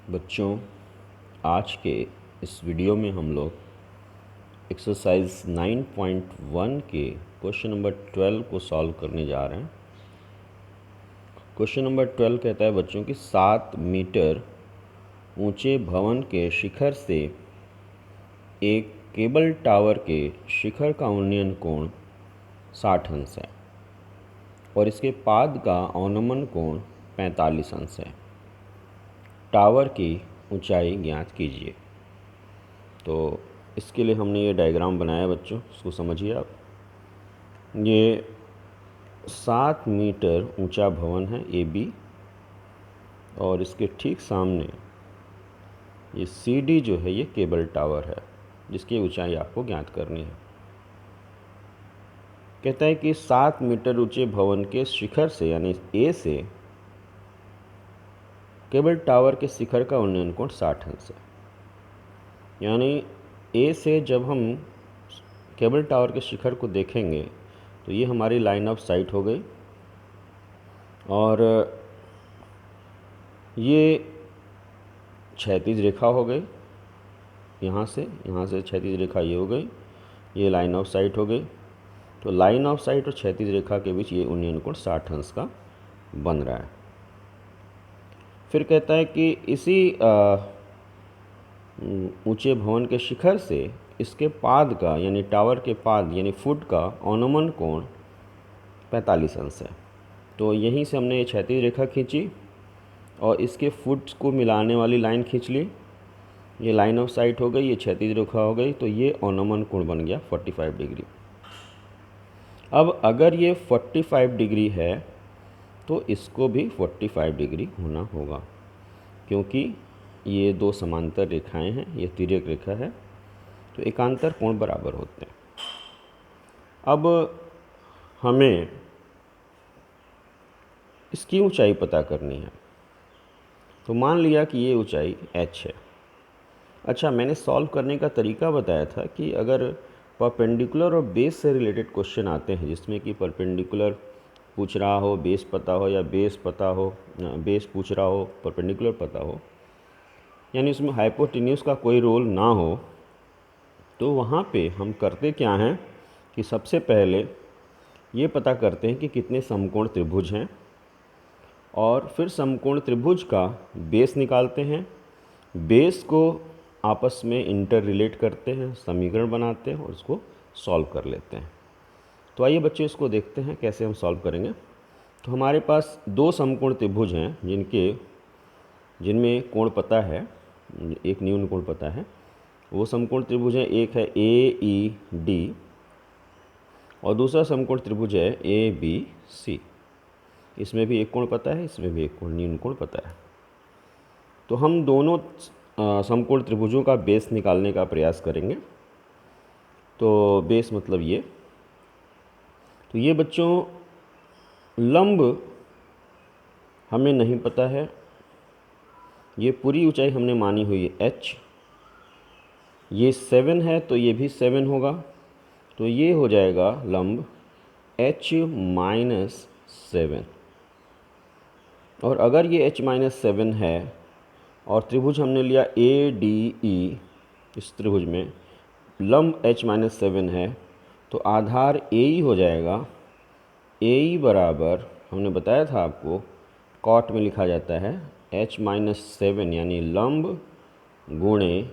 बच्चों, आज के इस वीडियो में हम लोग एक्सरसाइज 9.1 के क्वेश्चन नंबर 12 को सॉल्व करने जा रहे हैं। क्वेश्चन नंबर 12 कहता है बच्चों कि 7 मीटर ऊंचे भवन के शिखर से एक केबल टावर के शिखर का उन्नयन कोण 60 अंश है और इसके पाद का अवनमन कोण 45 अंश है। टावर की ऊंचाई ज्ञात कीजिए। तो इसके लिए हमने ये डायग्राम बनाया बच्चों, इसको समझिए आप। ये 7 मीटर ऊंचा भवन है AB और इसके ठीक सामने ये CD जो है ये केबल टावर है जिसकी ऊंचाई आपको ज्ञात करनी है। कहता है कि 7 मीटर ऊंचे भवन के शिखर से यानी A से केबल टावर के शिखर का उन्नयन कोण 60 अंश है। यानी A से जब हम केबल टावर के शिखर को देखेंगे तो ये हमारी लाइन ऑफ साइट हो गई और ये क्षैतिज रेखा हो गई। यहाँ से क्षैतिज रेखा ये हो गई, ये लाइन ऑफ साइट हो गई। तो लाइन ऑफ साइट और क्षैतिज रेखा के बीच ये उन्नयन कोण 60 अंश का बन रहा है। फिर कहता है कि इसी ऊंचे भवन के शिखर से इसके पाद का यानी टावर के पाद यानी फुट का अवनमन कोण 45 अंश है। तो यहीं से हमने ये क्षैतिज रेखा खींची और इसके फुट को मिलाने वाली लाइन खींच ली। ये लाइन ऑफ साइट हो गई, ये क्षैतिज रेखा हो गई, तो ये अवनमन कोण बन गया 45 डिग्री। अब अगर ये 45 डिग्री है तो इसको भी 45 डिग्री होना होगा क्योंकि ये दो समांतर रेखाएं हैं, ये तिर्यक रेखा है, तो एकांतर कोण बराबर होते हैं। अब हमें इसकी ऊंचाई पता करनी है। तो मान लिया कि ये ऊंचाई h है। अच्छा, मैंने सॉल्व करने का तरीका बताया था कि अगर परपेंडिकुलर और बेस से रिलेटेड क्वेश्चन आते हैं जिसमें कि परपेंडिकुलर पूछ रहा हो, बेस पता हो, या बेस पूछ रहा हो, परपेंडिकुलर पता हो, यानी उसमें हाइपोटेन्यूज का कोई रोल ना हो, तो वहाँ पे हम करते क्या हैं कि सबसे पहले ये पता करते हैं कि कितने समकोण त्रिभुज हैं और फिर समकोण त्रिभुज का बेस निकालते हैं। बेस को आपस में इंटर रिलेट करते हैं, समीकरण बनाते हैं और उसको सॉल्व कर लेते हैं। तो आइए बच्चों इसको देखते हैं कैसे हम सॉल्व करेंगे। तो हमारे पास दो समकोण त्रिभुज हैं जिनमें कोण पता है, एक न्यून कोण पता है। वो समकोण त्रिभुज है, एक है AED और दूसरा समकोण त्रिभुज है ABC। इसमें भी एक कोण पता है, इसमें भी एक कोण न्यून कोण पता है। तो हम दोनों समकोण त्रिभुजों का बेस निकालने का प्रयास करेंगे। तो बेस मतलब ये, तो ये बच्चों लंब हमें नहीं पता है, ये पूरी ऊंचाई हमने मानी हुई है h, ये 7 है तो ये भी 7 होगा, तो ये हो जाएगा लंब h-7। और अगर ये h-7 है और त्रिभुज हमने लिया ADE, इस त्रिभुज में लंब h-7 है तो आधार AE हो जाएगा। AE बराबर हमने बताया था आपको कॉट में लिखा जाता है h-7 यानी लंब गुणे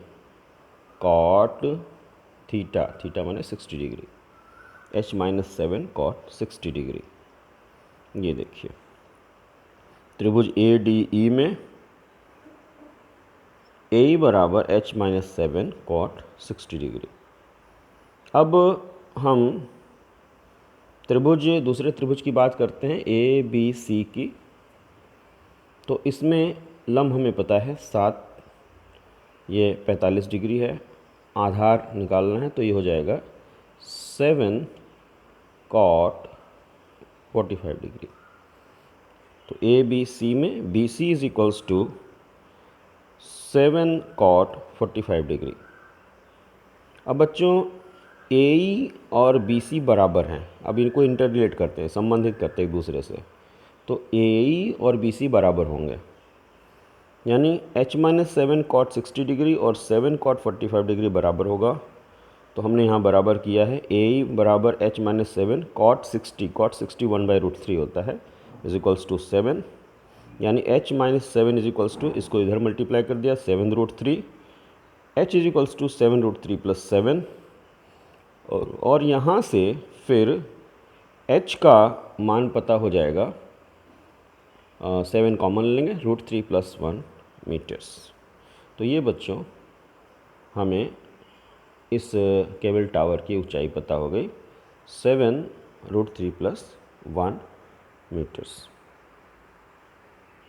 कॉट थीटा, थीटा माने 60 डिग्री, h-7 कॉट 60 डिग्री। ये देखिए त्रिभुज ADE में AE बराबर h-7 कॉट 60 डिग्री। अब हम दूसरे त्रिभुज की बात करते हैं ABC की। तो इसमें लंब हमें पता है 7, ये 45 डिग्री है, आधार निकालना है तो ये हो जाएगा 7 कॉट 45 डिग्री। तो ABC में BC is equals to 7 cot 45 degree. अब बच्चों AE और BC बराबर हैं, अब इनको इंटर रिलेट करते हैं, संबंधित करते हैं एक दूसरे से। तो AE और BC बराबर होंगे, यानी h-7 cot 60 डिग्री और 7 cot 45 डिग्री बराबर होगा। तो हमने यहाँ बराबर किया है a बराबर h-7 cot 60 1/√3 होता है इज इक्वल्स टू 7, यानी h-7 इज इक्वल्स टू, इसको इधर मल्टीप्लाई कर दिया 7√3, h इज इक्वल्स टू 7√3 + 7 और यहाँ से फिर h का मान पता हो जाएगा, 7 कॉमन लेंगे, √3 + 1 मीटर्स। तो ये बच्चों हमें इस केबल टावर की ऊंचाई पता हो गई 7√3 + 1 मीटर्स।